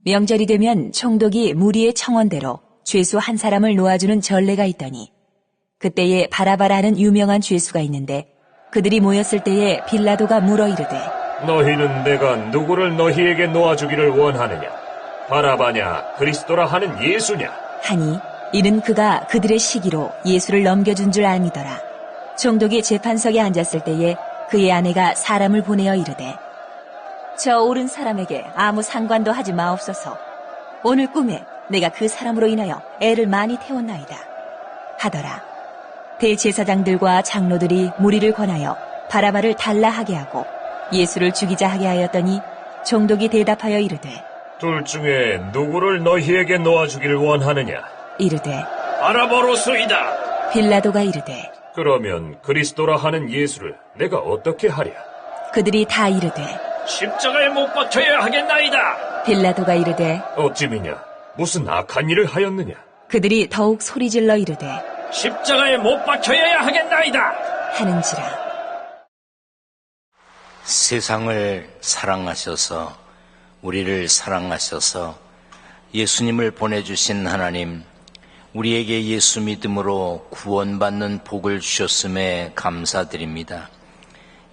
명절이 되면 총독이 무리의 청원대로 죄수 한 사람을 놓아주는 전례가 있더니 그때에 바라바라 하는 유명한 죄수가 있는데 그들이 모였을 때에 빌라도가 물어 이르되 너희는 내가 누구를 너희에게 놓아주기를 원하느냐? 바라바냐 그리스도라 하는 예수냐? 하니 이는 그가 그들의 시기로 예수를 넘겨준 줄 알미더라. 총독이 재판석에 앉았을 때에 그의 아내가 사람을 보내어 이르되 저 옳은 사람에게 아무 상관도 하지 마옵소서. 오늘 꿈에 내가 그 사람으로 인하여 애를 많이 태웠나이다 하더라. 대제사장들과 장로들이 무리를 권하여 바라바를 달라하게 하고 예수를 죽이자 하게 하였더니 총독이 대답하여 이르되 둘 중에 누구를 너희에게 놓아주기를 원하느냐? 이르되 바라바로소이다. 빌라도가 이르되 그러면 그리스도라 하는 예수를 내가 어떻게 하랴? 그들이 다 이르되 십자가에 못 박혀야 하겠나이다. 빌라도가 이르되 어찌미냐? 무슨 악한 일을 하였느냐? 그들이 더욱 소리질러 이르되 십자가에 못 박혀야 하겠나이다. 하는지라. 세상을 사랑하셔서 우리를 사랑하셔서 예수님을 보내주신 하나님, 우리에게 예수 믿음으로 구원받는 복을 주셨음에 감사드립니다.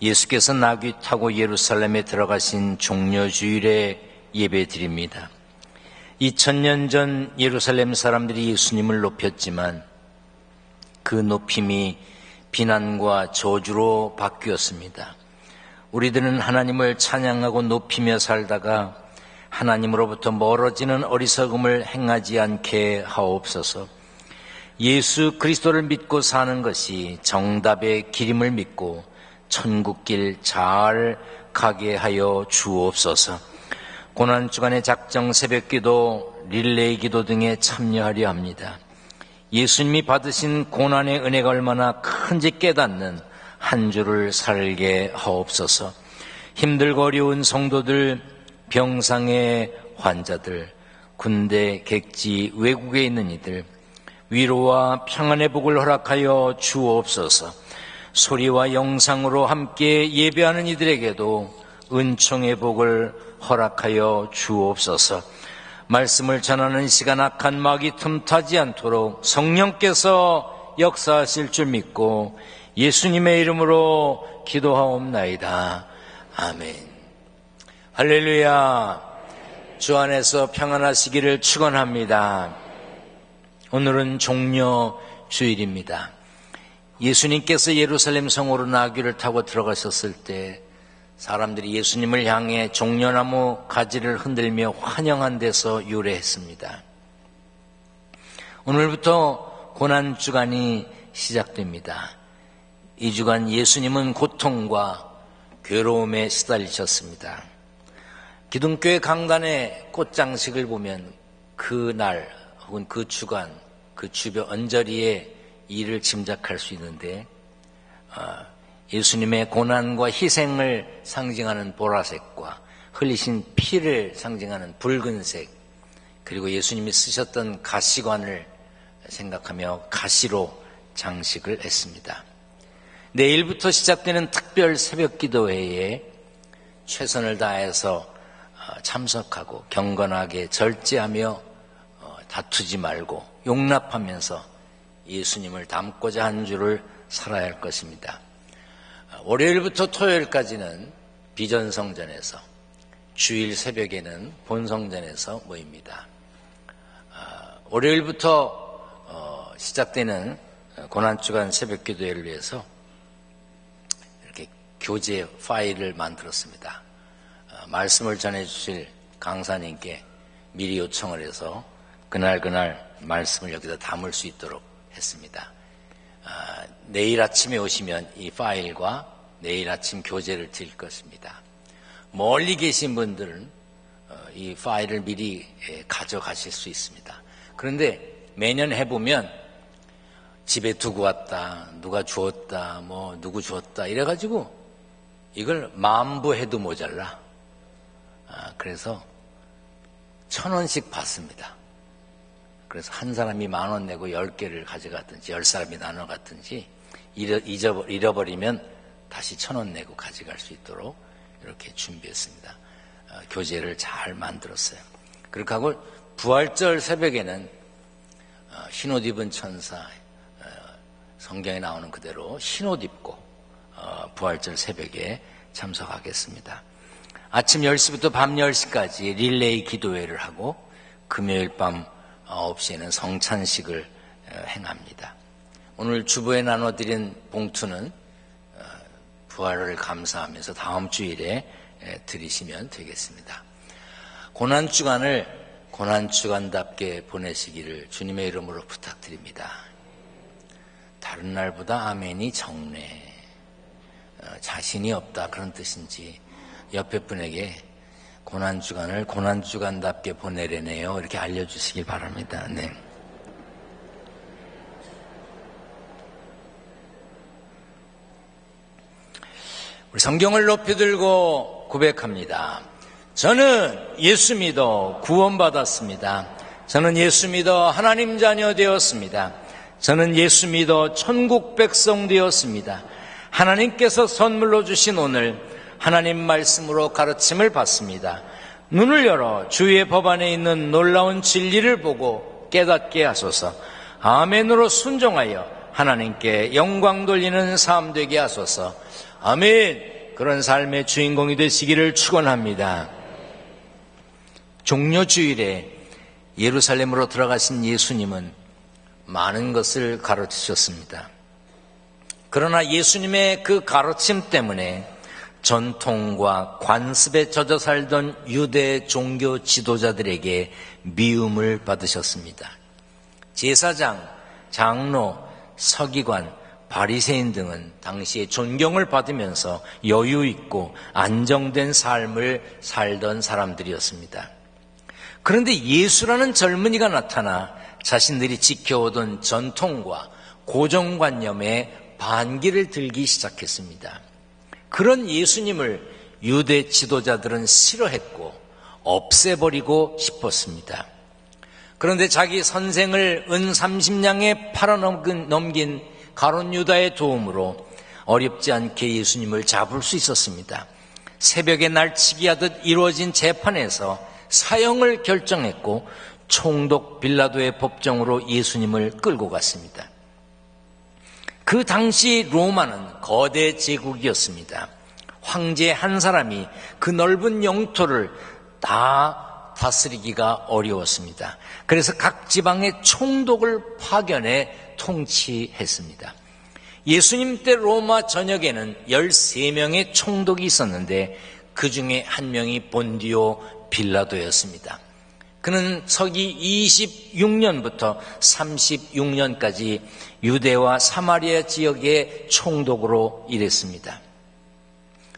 예수께서 나귀 타고 예루살렘에 들어가신 종려주일에 예배드립니다. 2000년 전 예루살렘 사람들이 예수님을 높였지만 그 높임이 비난과 저주로 바뀌었습니다. 우리들은 하나님을 찬양하고 높이며 살다가 하나님으로부터 멀어지는 어리석음을 행하지 않게 하옵소서. 예수 그리스도를 믿고 사는 것이 정답의 길임을 믿고 천국길 잘 가게 하여 주옵소서. 고난주간의 작정 새벽기도, 릴레이 기도 등에 참여하려 합니다. 예수님이 받으신 고난의 은혜가 얼마나 큰지 깨닫는 한 주를 살게 하옵소서. 힘들고 어려운 성도들, 병상의 환자들, 군대, 객지, 외국에 있는 이들, 위로와 평안의 복을 허락하여 주옵소서. 소리와 영상으로 함께 예배하는 이들에게도 은총의 복을 허락하여 주옵소서. 말씀을 전하는 시간 악한 마귀 틈타지 않도록 성령께서 역사하실 줄 믿고 예수님의 이름으로 기도하옵나이다. 아멘. 할렐루야. 주 안에서 평안하시기를 축원합니다. 오늘은 종려 주일입니다. 예수님께서 예루살렘 성으로 나귀를 타고 들어가셨을 때 사람들이 예수님을 향해 종려나무 가지를 흔들며 환영한 데서 유래했습니다. 오늘부터 고난주간이 시작됩니다. 이 주간 예수님은 고통과 괴로움에 시달리셨습니다. 기둥교회 강단의 꽃장식을 보면 그 날 혹은 그 주간, 그 주변 언저리에 일을 짐작할 수 있는데 예수님의 고난과 희생을 상징하는 보라색과 흘리신 피를 상징하는 붉은색, 그리고 예수님이 쓰셨던 가시관을 생각하며 가시로 장식을 했습니다. 내일부터 시작되는 특별 새벽 기도회에 최선을 다해서 참석하고 경건하게 절제하며 다투지 말고 용납하면서 예수님을 닮고자 한 주를 살아야 할 것입니다. 월요일부터 토요일까지는 비전성전에서, 주일 새벽에는 본성전에서 모입니다. 월요일부터 시작되는 고난주간 새벽 기도회를 위해서 이렇게 교재 파일을 만들었습니다. 말씀을 전해주실 강사님께 미리 요청을 해서 그날 말씀을 여기다 담을 수 있도록 했습니다. 내일 아침에 오시면 이 파일과 내일 아침 교재를 드릴 것입니다. 멀리 계신 분들은 이 파일을 미리 가져가실 수 있습니다. 그런데 매년 해보면 집에 두고 왔다, 누가 주었다, 누구 주었다 이래가지고 이걸 만부해도 모자라. 그래서 1,000원씩 받습니다. 그래서 한 사람이 10,000원 내고 10개를 가져갔든지 10사람이 나눠 갔든지 잃어버리면 다시 1,000원 내고 가져갈 수 있도록 이렇게 준비했습니다. 교재를 잘 만들었어요. 그렇게 하고 부활절 새벽에는 흰옷 입은 천사, 성경에 나오는 그대로 흰옷 입고 부활절 새벽에 참석하겠습니다. 아침 10시부터 밤 10시까지 릴레이 기도회를 하고 금요일 밤 9시에는 성찬식을 행합니다. 오늘 주보에 나눠드린 봉투는 부활을 감사하면서 다음 주일에 드리시면 되겠습니다. 고난주간을 고난주간답게 보내시기를 주님의 이름으로 부탁드립니다. 다른 날보다 아멘이 적네, 자신이 없다, 그런 뜻인지 옆에 분에게 고난주간을 고난주간답게 보내려네요, 이렇게 알려주시길 바랍니다. 네. 우리 성경을 높이 들고 고백합니다. 저는 예수 믿어 구원받았습니다. 저는 예수 믿어 하나님 자녀 되었습니다. 저는 예수 믿어 천국 백성 되었습니다. 하나님께서 선물로 주신 오늘 하나님 말씀으로 가르침을 받습니다. 눈을 열어 주의 법 안에 있는 놀라운 진리를 보고 깨닫게 하소서. 아멘으로 순종하여 하나님께 영광 돌리는 삶 되게 하소서. 아멘. 그런 삶의 주인공이 되시기를 축원합니다. 종료주일에 예루살렘으로 들어가신 예수님은 많은 것을 가르치셨습니다. 그러나 예수님의 그 가르침 때문에 전통과 관습에 젖어 살던 유대 종교 지도자들에게 미움을 받으셨습니다. 제사장, 장로, 서기관, 바리새인 등은 당시에 존경을 받으면서 여유 있고 안정된 삶을 살던 사람들이었습니다. 그런데 예수라는 젊은이가 나타나 자신들이 지켜오던 전통과 고정관념에 반기를 들기 시작했습니다. 그런 예수님을 유대 지도자들은 싫어했고 없애버리고 싶었습니다. 그런데 자기 선생을 은 30냥에 팔아넘긴 가룟 유다의 도움으로 어렵지 않게 예수님을 잡을 수 있었습니다. 새벽에 날치기 하듯 이루어진 재판에서 사형을 결정했고 총독 빌라도의 법정으로 예수님을 끌고 갔습니다. 그 당시 로마는 거대 제국이었습니다. 황제 한 사람이 그 넓은 영토를 다 다스리기가 어려웠습니다. 그래서 각 지방의 총독을 파견해 통치했습니다. 예수님 때 로마 전역에는 13명의 총독이 있었는데 그 중에 한 명이 본디오 빌라도였습니다. 그는 서기 26년부터 36년까지 유대와 사마리아 지역의 총독으로 일했습니다.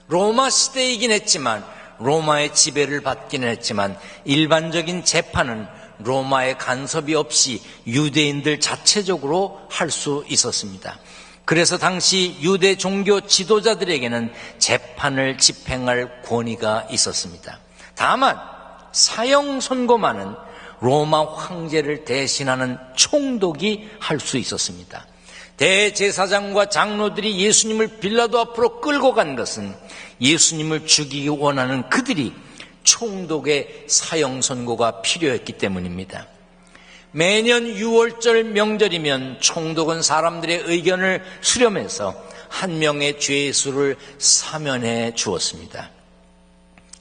로마 시대이긴 했지만 로마의 지배를 받기는 했지만 일반적인 재판은 로마의 간섭이 없이 유대인들 자체적으로 할 수 있었습니다. 그래서 당시 유대 종교 지도자들에게는 재판을 집행할 권위가 있었습니다. 다만 사형 선고만은 로마 황제를 대신하는 총독이 할 수 있었습니다. 대제사장과 장로들이 예수님을 빌라도 앞으로 끌고 간 것은 예수님을 죽이기 원하는 그들이 총독의 사형 선고가 필요했기 때문입니다. 매년 6월절 명절이면 총독은 사람들의 의견을 수렴해서 한 명의 죄수를 사면해 주었습니다.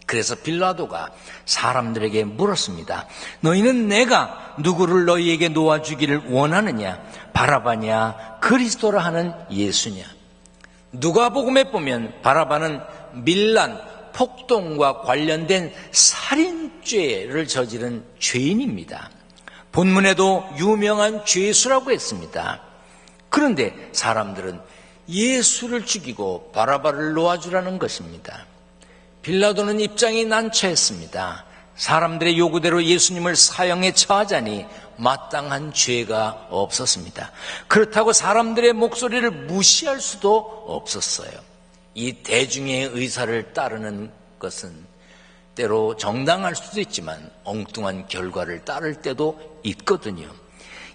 그래서 빌라도가 사람들에게 물었습니다. 너희는 내가 누구를 너희에게 놓아주기를 원하느냐? 바라바냐? 그리스도라 하는 예수냐? 누가복음에 보면 바라바는 밀란, 폭동과 관련된 살인죄를 저지른 죄인입니다. 본문에도 유명한 죄수라고 했습니다. 그런데 사람들은 예수를 죽이고 바라바를 놓아주라는 것입니다. 빌라도는 입장이 난처했습니다. 사람들의 요구대로 예수님을 사형에 처하자니 마땅한 죄가 없었습니다. 그렇다고 사람들의 목소리를 무시할 수도 없었어요. 이 대중의 의사를 따르는 것은 때로 정당할 수도 있지만 엉뚱한 결과를 따를 때도 있거든요.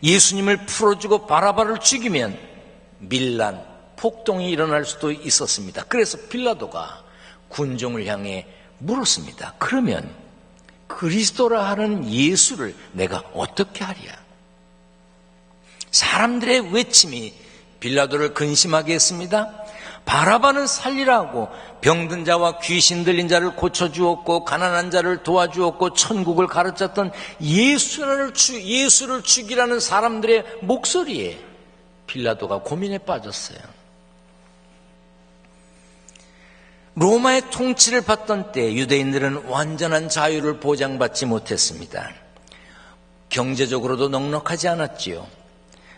예수님을 풀어주고 바라바를 죽이면 밀란, 폭동이 일어날 수도 있었습니다. 그래서 빌라도가 군종을 향해 물었습니다. 그러면 그리스도라 하는 예수를 내가 어떻게 하랴? 사람들의 외침이 빌라도를 근심하게 했습니다. 바라바는 살리라고 병든 자와 귀신 들린 자를 고쳐주었고 가난한 자를 도와주었고 천국을 가르쳤던 예수를 죽이라는 사람들의 목소리에 빌라도가 고민에 빠졌어요. 로마의 통치를 받던 때 유대인들은 완전한 자유를 보장받지 못했습니다. 경제적으로도 넉넉하지 않았지요.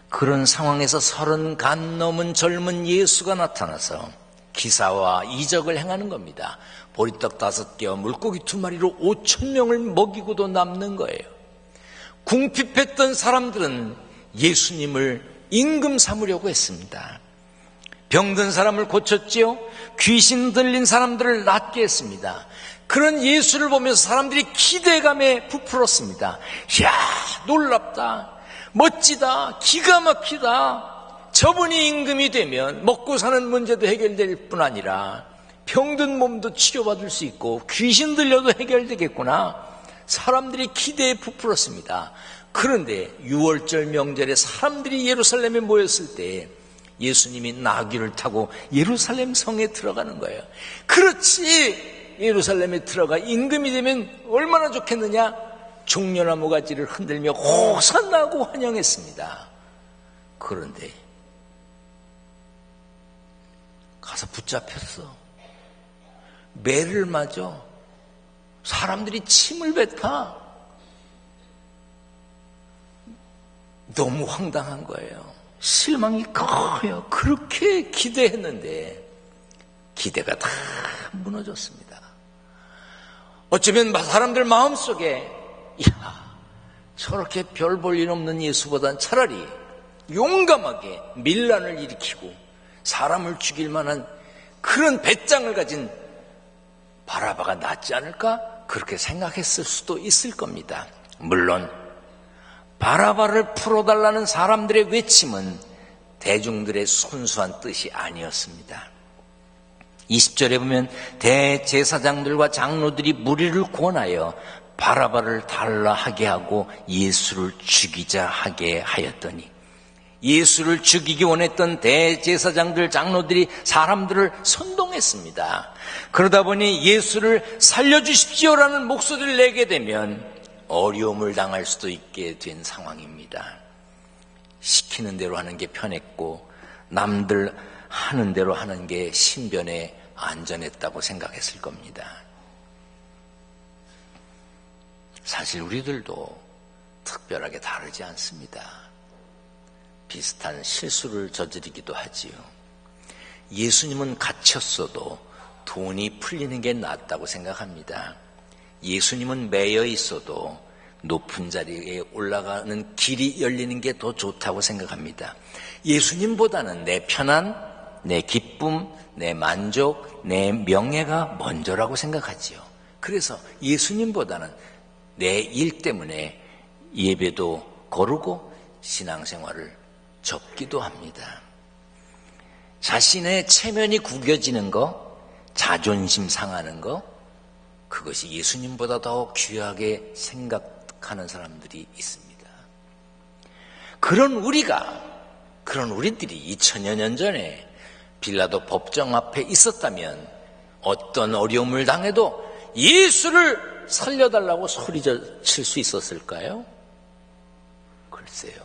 그런 상황에서 30간 넘은 젊은 예수가 나타나서 기사와 이적을 행하는 겁니다. 보리떡 5개와 물고기 2마리로 5,000명을 먹이고도 남는 거예요. 궁핍했던 사람들은 예수님을 임금 삼으려고 했습니다. 병든 사람을 고쳤지요. 귀신 들린 사람들을 낫게 했습니다. 그런 예수를 보면서 사람들이 기대감에 부풀었습니다. 이야, 놀랍다. 멋지다. 기가 막히다. 저분이 임금이 되면 먹고 사는 문제도 해결될 뿐 아니라 병든 몸도 치료받을 수 있고 귀신 들려도 해결되겠구나. 사람들이 기대에 부풀었습니다. 그런데 6월절 명절에 사람들이 예루살렘에 모였을 때 예수님이 나귀를 타고 예루살렘 성에 들어가는 거예요. 그렇지, 예루살렘에 들어가 임금이 되면 얼마나 좋겠느냐. 종려나무 가지를 흔들며 호산나고 환영했습니다. 그런데 가서 붙잡혔어. 매를 맞아. 사람들이 침을 뱉어. 너무 황당한 거예요. 실망이 커요. 그렇게 기대했는데 기대가 다 무너졌습니다. 어쩌면 사람들 마음속에 야, 저렇게 별 볼 일 없는 예수보단 차라리 용감하게 밀란을 일으키고 사람을 죽일 만한 그런 배짱을 가진 바라바가 낫지 않을까? 그렇게 생각했을 수도 있을 겁니다. 물론 바라바를 풀어달라는 사람들의 외침은 대중들의 순수한 뜻이 아니었습니다. 20절에 보면 대제사장들과 장로들이 무리를 권하여 바라바를 달라 하게 하고 예수를 죽이자 하게 하였더니, 예수를 죽이기 원했던 대제사장들, 장로들이 사람들을 선동했습니다. 그러다 보니 예수를 살려주십시오라는 목소리를 내게 되면 어려움을 당할 수도 있게 된 상황입니다. 시키는 대로 하는 게 편했고 남들 하는 대로 하는 게 신변에 안전했다고 생각했을 겁니다. 사실 우리들도 특별하게 다르지 않습니다. 비슷한 실수를 저지르기도 하지요. 예수님은 갇혔어도 돈이 풀리는 게 낫다고 생각합니다. 예수님은 매여 있어도 높은 자리에 올라가는 길이 열리는 게 더 좋다고 생각합니다. 예수님보다는 내 편안, 내 기쁨, 내 만족, 내 명예가 먼저라고 생각하지요. 그래서 예수님보다는 내 일 때문에 예배도 거르고 신앙생활을 접기도 합니다. 자신의 체면이 구겨지는 거, 자존심 상하는 거, 그것이 예수님보다 더 귀하게 생각하는 사람들이 있습니다. 그런 우리들이 2000여 년 전에 빌라도 법정 앞에 있었다면 어떤 어려움을 당해도 예수를 살려달라고 소리칠 수 있었을까요? 글쎄요.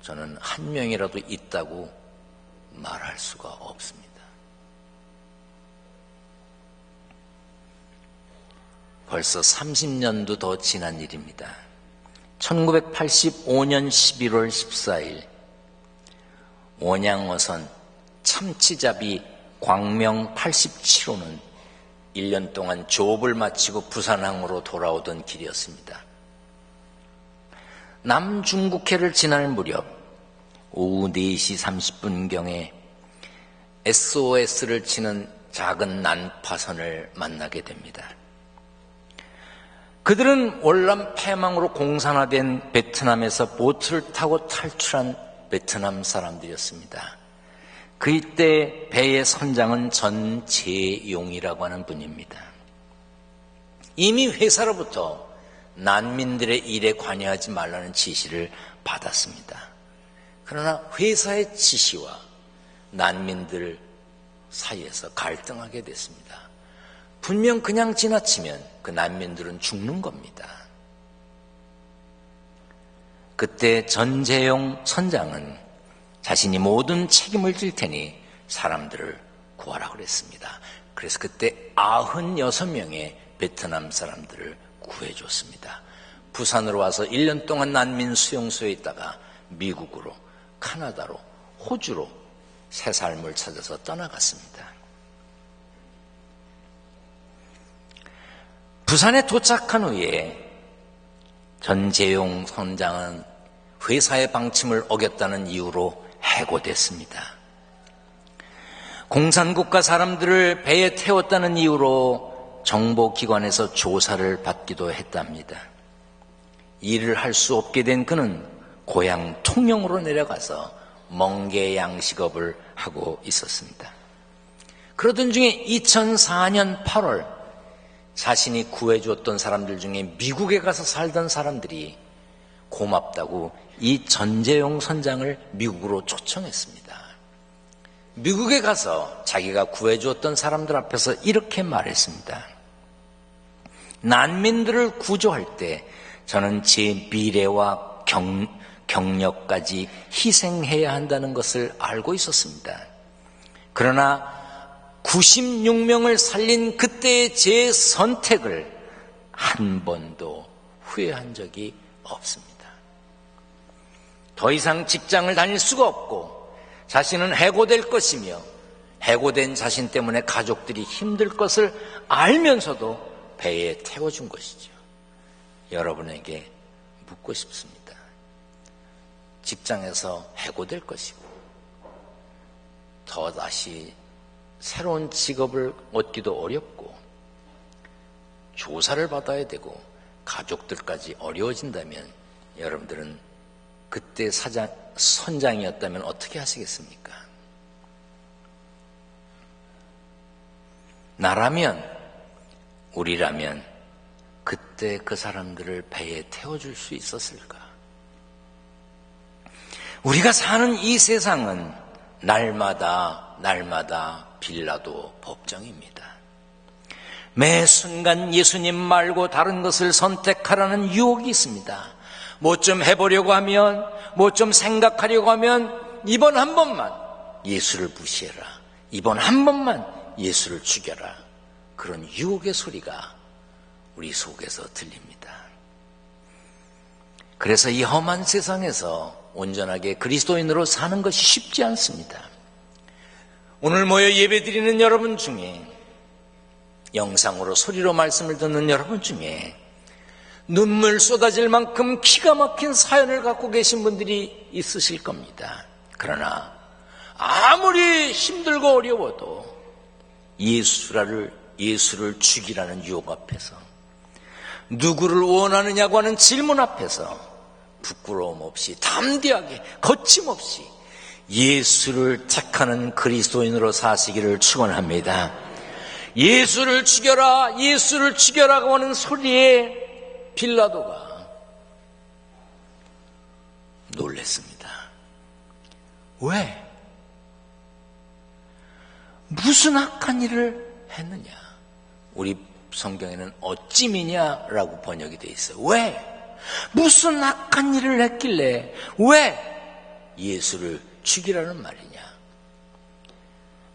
저는 한 명이라도 있다고 말할 수가 없습니다. 벌써 30년도 더 지난 일입니다. 1985년 11월 14일 원양어선 참치잡이 광명 87호는 1년 동안 조업을 마치고 부산항으로 돌아오던 길이었습니다. 남중국해를 지날 무렵 오후 4시 30분경에 SOS를 치는 작은 난파선을 만나게 됩니다. 그들은 월남 패망으로 공산화된 베트남에서 보트를 타고 탈출한 베트남 사람들이었습니다. 그때 배의 선장은 전재용이라고 하는 분입니다. 이미 회사로부터 난민들의 일에 관여하지 말라는 지시를 받았습니다. 그러나 회사의 지시와 난민들 사이에서 갈등하게 됐습니다. 분명 그냥 지나치면 그 난민들은 죽는 겁니다. 그때 전재용 선장은 자신이 모든 책임을 질 테니 사람들을 구하라고 그랬습니다. 그래서 그때 96명의 베트남 사람들을 구해줬습니다. 부산으로 와서 1년 동안 난민 수용소에 있다가 미국으로, 카나다로, 호주로 새 삶을 찾아서 떠나갔습니다. 부산에 도착한 후에 전재용 선장은 회사의 방침을 어겼다는 이유로 해고됐습니다. 공산국가 사람들을 배에 태웠다는 이유로 정보기관에서 조사를 받기도 했답니다. 일을 할 수 없게 된 그는 고향 통영으로 내려가서 멍게 양식업을 하고 있었습니다. 그러던 중에 2004년 8월 자신이 구해주었던 사람들 중에 미국에 가서 살던 사람들이 고맙다고 이 전재용 선장을 미국으로 초청했습니다. 미국에 가서 자기가 구해주었던 사람들 앞에서 이렇게 말했습니다. 난민들을 구조할 때 저는 제 미래와 경력까지 희생해야 한다는 것을 알고 있었습니다. 그러나 96명을 살린 그때의 제 선택을 한 번도 후회한 적이 없습니다. 더 이상 직장을 다닐 수가 없고 자신은 해고될 것이며 해고된 자신 때문에 가족들이 힘들 것을 알면서도 배에 태워준 것이죠. 여러분에게 묻고 싶습니다. 직장에서 해고될 것이고 더 다시 새로운 직업을 얻기도 어렵고 조사를 받아야 되고 가족들까지 어려워진다면 여러분들은 그때 선장이었다면 어떻게 하시겠습니까? 나라면, 우리라면 그때 그 사람들을 배에 태워줄 수 있었을까? 우리가 사는 이 세상은 날마다 빌라도 법정입니다. 매 순간 예수님 말고 다른 것을 선택하라는 유혹이 있습니다. 뭐 좀 해보려고 하면, 뭐 좀 생각하려고 하면 이번 한 번만 예수를 무시해라. 이번 한 번만 예수를 죽여라. 그런 유혹의 소리가 우리 속에서 들립니다. 그래서 이 험한 세상에서 온전하게 그리스도인으로 사는 것이 쉽지 않습니다. 오늘 모여 예배드리는 여러분 중에, 영상으로 소리로 말씀을 듣는 여러분 중에 눈물 쏟아질 만큼 기가 막힌 사연을 갖고 계신 분들이 있으실 겁니다. 그러나 아무리 힘들고 어려워도 예수를 죽이라는 유혹 앞에서, 누구를 원하느냐고 하는 질문 앞에서 부끄러움 없이 담대하게 거침없이 예수를 택하는 그리스도인으로 사시기를 축원합니다. 예수를 죽여라, 예수를 죽여라고 하는 소리에 빌라도가 놀랐습니다. 왜? 무슨 악한 일을 했느냐? 우리 성경에는 어찌미냐라고 번역이 되어 있어요. 왜? 무슨 악한 일을 했길래 왜 예수를 죽이라는 말이냐?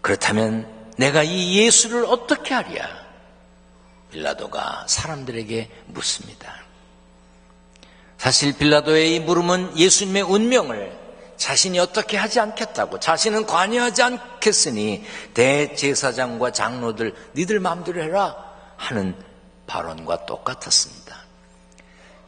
그렇다면 내가 이 예수를 어떻게 하랴? 빌라도가 사람들에게 묻습니다. 사실 빌라도의 이 물음은 예수님의 운명을 자신이 어떻게 하지 않겠다고, 자신은 관여하지 않겠으니 대제사장과 장로들 니들 마음대로 해라 하는 발언과 똑같았습니다.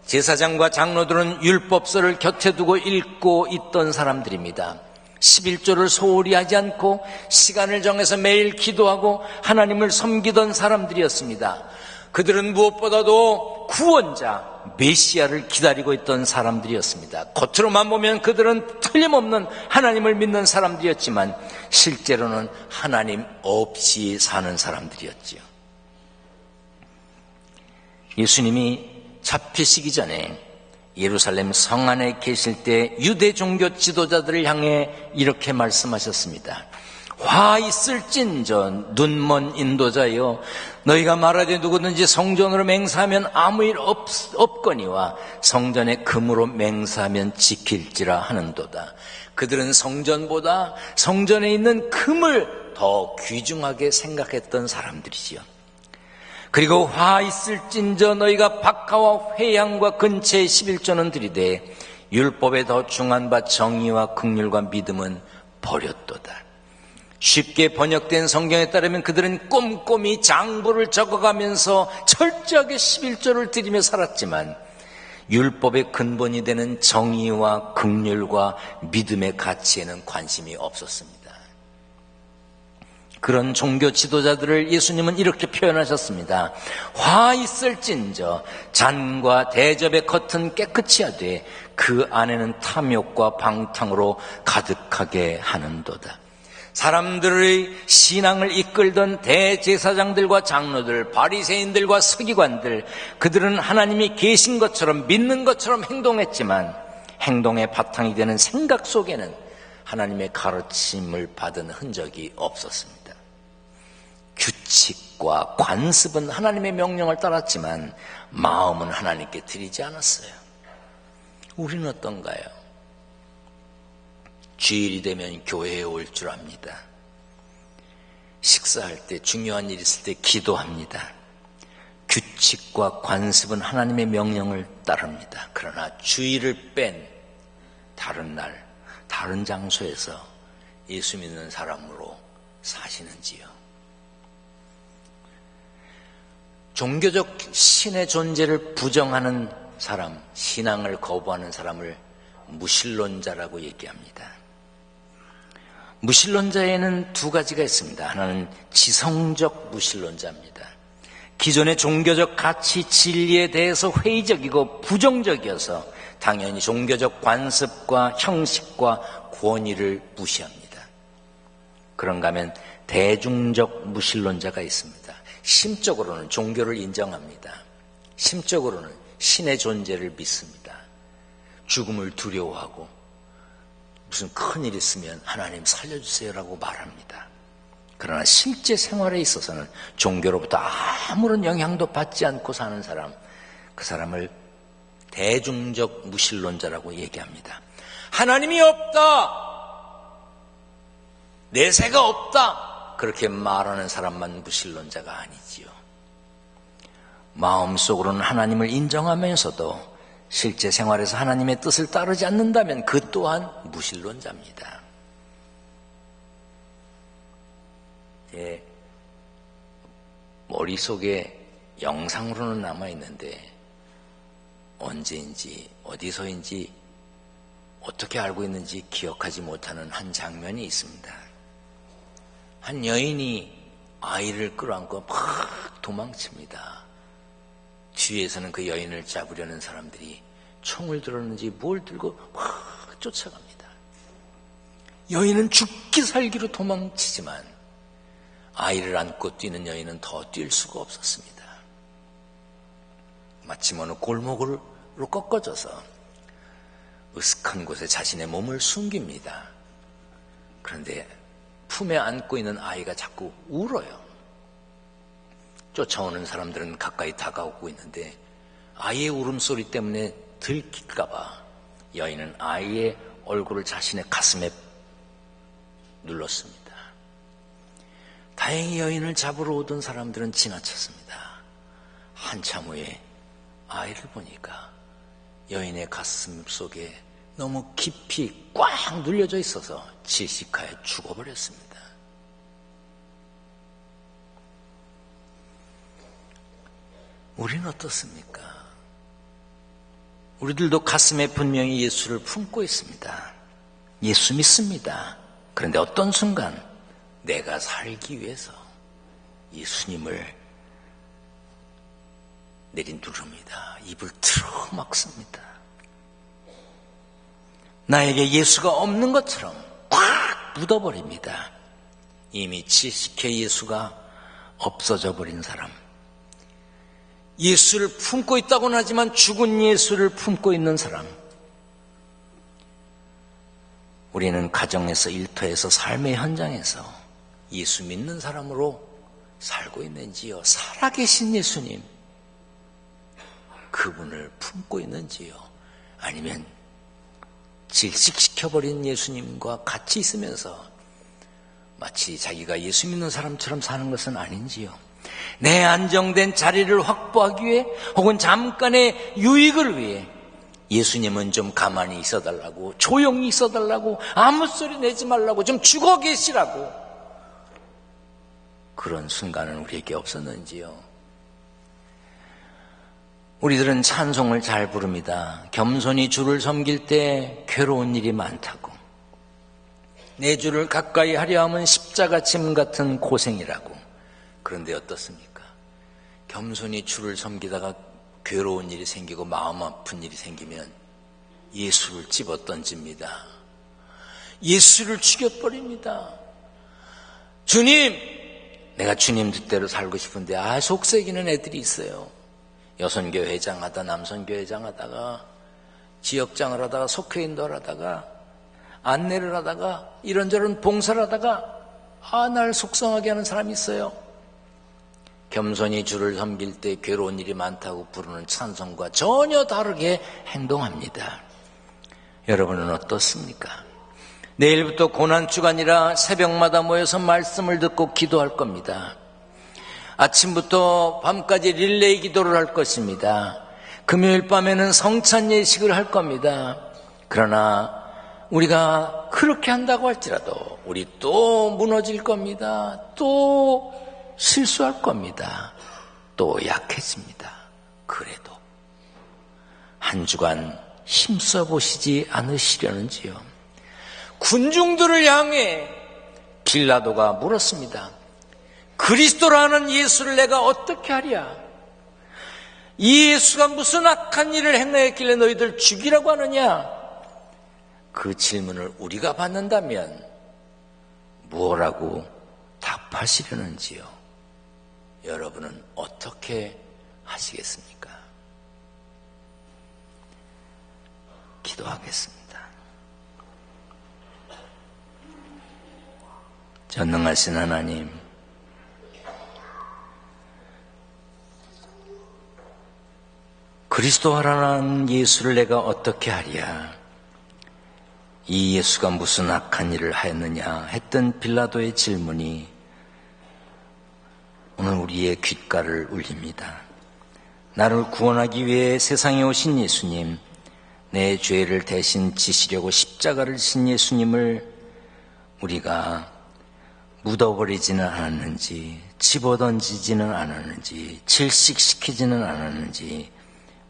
제사장과 장로들은 율법서를 곁에 두고 읽고 있던 사람들입니다. 11조를 소홀히 하지 않고 시간을 정해서 매일 기도하고 하나님을 섬기던 사람들이었습니다. 그들은 무엇보다도 구원자 메시아를 기다리고 있던 사람들이었습니다. 겉으로만 보면 그들은 틀림없는 하나님을 믿는 사람들이었지만 실제로는 하나님 없이 사는 사람들이었지요. 예수님이 잡히시기 전에 예루살렘 성 안에 계실 때 유대 종교 지도자들을 향해 이렇게 말씀하셨습니다. 화 있을진저 눈먼 인도자여, 너희가 말하되 누구든지 성전으로 맹세하면 아무 일 없거니와 성전에 금으로 맹세하면 지킬지라 하는도다. 그들은 성전보다 성전에 있는 금을 더 귀중하게 생각했던 사람들이지요. 그리고 화 있을진저 너희가 박하와 회양과 근체의 11조는 드리되 율법에 더 중한 바 정의와 긍휼과 믿음은 버렸도다. 쉽게 번역된 성경에 따르면 그들은 꼼꼼히 장부를 적어가면서 철저하게 11조를 드리며 살았지만 율법의 근본이 되는 정의와 긍휼과 믿음의 가치에는 관심이 없었습니다. 그런 종교 지도자들을 예수님은 이렇게 표현하셨습니다. 화 있을진저 잔과 대접의 겉은 깨끗이 하되 그 안에는 탐욕과 방탕으로 가득하게 하는도다. 사람들의 신앙을 이끌던 대제사장들과 장로들, 바리새인들과 서기관들, 그들은 하나님이 계신 것처럼 믿는 것처럼 행동했지만 행동의 바탕이 되는 생각 속에는 하나님의 가르침을 받은 흔적이 없었습니다. 규칙과 관습은 하나님의 명령을 따랐지만 마음은 하나님께 드리지 않았어요. 우리는 어떤가요? 주일이 되면 교회에 올 줄 압니다. 식사할 때, 중요한 일 있을 때 기도합니다. 규칙과 관습은 하나님의 명령을 따릅니다. 그러나 주일을 뺀 다른 날, 다른 장소에서 예수 믿는 사람으로 사시는지요? 종교적 신의 존재를 부정하는 사람, 신앙을 거부하는 사람을 무신론자라고 얘기합니다. 무신론자에는 두 가지가 있습니다. 하나는 지성적 무신론자입니다. 기존의 종교적 가치, 진리에 대해서 회의적이고 부정적이어서 당연히 종교적 관습과 형식과 권위를 무시합니다. 그런가 하면 대중적 무신론자가 있습니다. 심적으로는 종교를 인정합니다. 심적으로는 신의 존재를 믿습니다. 죽음을 두려워하고 무슨 큰일 있으면 하나님 살려주세요라고 말합니다. 그러나 실제 생활에 있어서는 종교로부터 아무런 영향도 받지 않고 사는 사람, 그 사람을 대중적 무신론자라고 얘기합니다. 하나님이 없다, 내세가 없다, 그렇게 말하는 사람만 무신론자가 아니지요. 마음속으로는 하나님을 인정하면서도 실제 생활에서 하나님의 뜻을 따르지 않는다면 그 또한 무신론자입니다. 제 머릿속에 영상으로는 남아있는데 언제인지 어디서인지 어떻게 알고 있는지 기억하지 못하는 한 장면이 있습니다. 한 여인이 아이를 끌어안고 막 도망칩니다. 뒤에서는 그 여인을 잡으려는 사람들이 총을 들었는지 뭘 들고 막 쫓아갑니다. 여인은 죽기 살기로 도망치지만 아이를 안고 뛰는 여인은 더 뛸 수가 없었습니다. 마침 어느 골목으로 꺾어져서 으슥한 곳에 자신의 몸을 숨깁니다. 그런데 품에 안고 있는 아이가 자꾸 울어요. 쫓아오는 사람들은 가까이 다가오고 있는데 아이의 울음소리 때문에 들킬까봐 여인은 아이의 얼굴을 자신의 가슴에 눌렀습니다. 다행히 여인을 잡으러 오던 사람들은 지나쳤습니다. 한참 후에 아이를 보니까 여인의 가슴 속에 너무 깊이 꽉 눌려져 있어서 질식하여 죽어버렸습니다. 우리는 어떻습니까? 우리들도 가슴에 분명히 예수를 품고 있습니다. 예수 믿습니다. 그런데 어떤 순간 내가 살기 위해서 예수님을 내리누릅니다. 입을 틀어막습니다. 나에게 예수가 없는 것처럼 꽉 묻어버립니다. 이미 질식해 예수가 없어져 버린 사람, 예수를 품고 있다고는 하지만 죽은 예수를 품고 있는 사람. 우리는 가정에서, 일터에서, 삶의 현장에서 예수 믿는 사람으로 살고 있는지요? 살아계신 예수님, 그분을 품고 있는지요? 아니면 질식시켜버린 예수님과 같이 있으면서 마치 자기가 예수 믿는 사람처럼 사는 것은 아닌지요? 내 안정된 자리를 확보하기 위해, 혹은 잠깐의 유익을 위해 예수님은 좀 가만히 있어달라고, 조용히 있어달라고, 아무 소리 내지 말라고, 좀 죽어 계시라고, 그런 순간은 우리에게 없었는지요? 우리들은 찬송을 잘 부릅니다. 겸손히 주를 섬길 때 괴로운 일이 많다고, 내 주를 가까이 하려 하면 십자가 짐 같은 고생이라고. 그런데 어떻습니까? 겸손히 주를 섬기다가 괴로운 일이 생기고 마음 아픈 일이 생기면 예수를 집어던집니다. 예수를 죽여버립니다. 주님, 내가 주님 뜻대로 살고 싶은데 속썩이는 애들이 있어요. 여선교 회장하다 남선교 회장하다가 지역장을 하다가 속회인도를 하다가 안내를 하다가 이런저런 봉사를 하다가 날 속상하게 하는 사람이 있어요. 겸손히 주를 섬길 때 괴로운 일이 많다고 부르는 찬송과 전혀 다르게 행동합니다. 여러분은 어떻습니까? 내일부터 고난주간이라 새벽마다 모여서 말씀을 듣고 기도할 겁니다. 아침부터 밤까지 릴레이 기도를 할 것입니다. 금요일 밤에는 성찬 예식을 할 겁니다. 그러나 우리가 그렇게 한다고 할지라도 우리 또 무너질 겁니다. 또 실수할 겁니다. 또 약해집니다. 그래도 한 주간 힘써 보시지 않으시려는지요? 군중들을 향해 빌라도가 물었습니다. 그리스도라는 예수를 내가 어떻게 하랴? 이 예수가 무슨 악한 일을 행하였길래 너희들 죽이라고 하느냐? 그 질문을 우리가 받는다면 뭐라고 답하시려는지요? 여러분은 어떻게 하시겠습니까? 기도하겠습니다. 전능하신 하나님, 그리스도라는 예수를 내가 어떻게 하랴? 이 예수가 무슨 악한 일을 하였느냐 했던 빌라도의 질문이 오늘 우리의 귓가를 울립니다. 나를 구원하기 위해 세상에 오신 예수님, 내 죄를 대신 지시려고 십자가를 진 예수님을 우리가 묻어버리지는 않았는지, 집어던지지는 않았는지, 질식시키지는 않았는지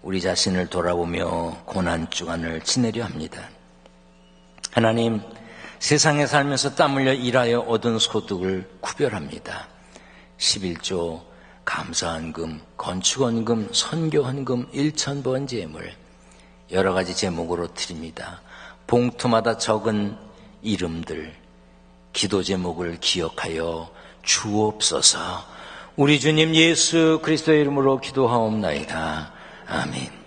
우리 자신을 돌아보며 고난주간을 지내려 합니다. 하나님, 세상에 살면서 땀 흘려 일하여 얻은 소득을 구별합니다. 11조, 감사헌금, 건축헌금, 선교헌금, 일천번제물 여러 가지 제목으로 드립니다. 봉투마다 적은 이름들, 기도 제목을 기억하여 주옵소서. 우리 주님 예수 그리스도의 이름으로 기도하옵나이다. 아멘.